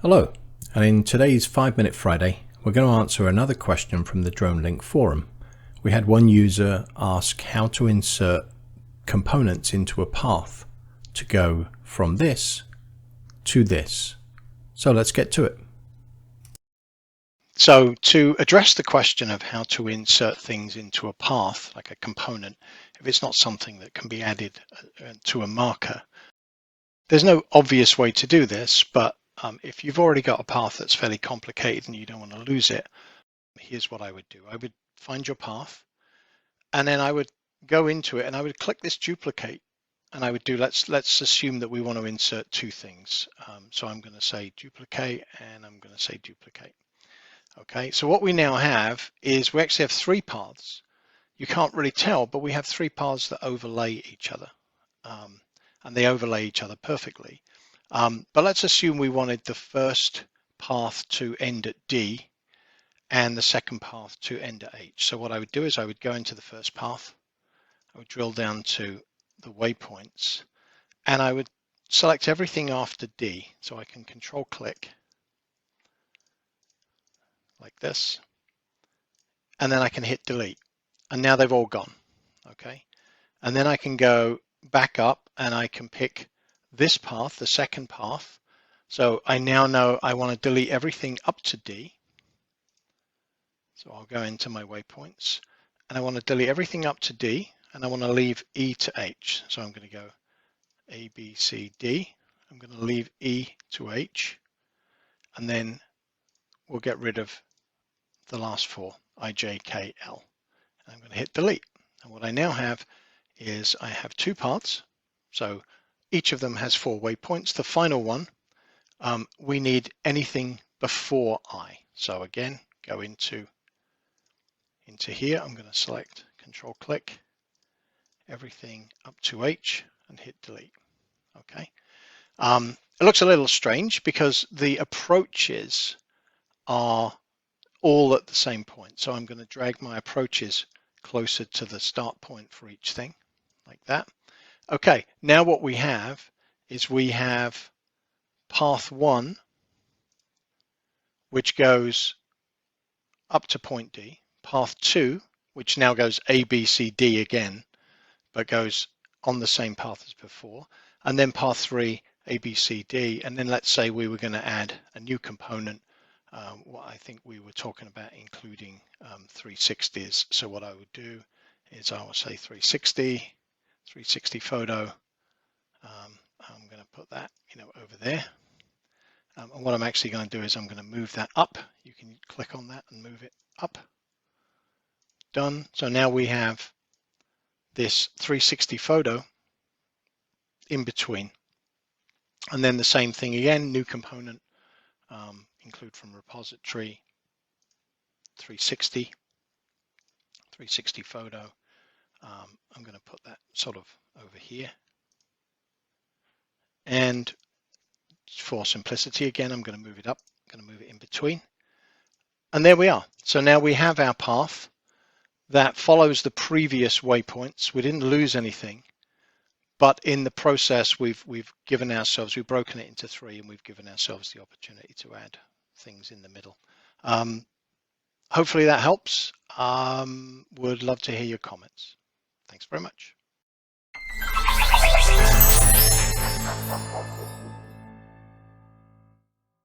Hello, and in today's 5-Minute Friday, we're going to answer another question from the DroneLink forum. We had one user ask how to insert components into a path to go from this to this. So let's get to it. So to address the question of how to insert things into a path, like a component, if it's not something that can be added to a marker, there's no obvious way to do this, but if you've already got a path that's fairly complicated and you don't want to lose it, here's what I would do. I would find your path, and then I would go into it and I would click this duplicate, and I would do, let's assume that we want to insert two things. So I'm going to say duplicate, and I'm going to say duplicate. Okay, so what we now have is we actually have three paths. You can't really tell, but we have three paths that overlay each other, and they overlay each other perfectly. But let's assume we wanted the first path to end at D and the second path to end at H. So what I would do is I would go into the first path, I would drill down to the waypoints, and I would select everything after D. So I can control click like this, and then I can hit delete. And now they've all gone, okay? And then I can go back up and I can pick this path, the second path. So I now know I want to delete everything up to D. So I'll go into my waypoints and I want to delete everything up to D, and I want to leave E to H. So I'm going to go A, B, C, D. I'm going to leave E to H, and then we'll get rid of the last four, I, J, K, L. And I'm going to hit delete. And what I now have is I have two paths. So each of them has 4 waypoints. The final one, we need anything before I. So again, go into here. I'm going to select control click everything up to H and hit delete. Okay. It looks a little strange because the approaches are all at the same point. So I'm going to drag my approaches closer to the start point for each thing like that. Okay, now what we have is we have path 1, which goes up to point D, path 2, which now goes A, B, C, D again, but goes on the same path as before, and then path 3, A, B, C, D, and then let's say we were going to add a new component, what I think we were talking about including 360s. So what I would do is I will say 360 photo. I'm going to put that, over there. And what I'm actually going to do is I'm going to move that up. You can click on that and move it up. Done. So now we have this 360 photo in between. And then the same thing again, new component, include from repository, 360 photo. I'm going to put that sort of over here. And for simplicity, again, I'm going to move it up, I'm going to move it in between. And there we are. So now we have our path that follows the previous waypoints. We didn't lose anything, but in the process, we've broken it into 3, and we've given ourselves the opportunity to add things in the middle. Hopefully that helps. Would love to hear your comments. Thanks very much.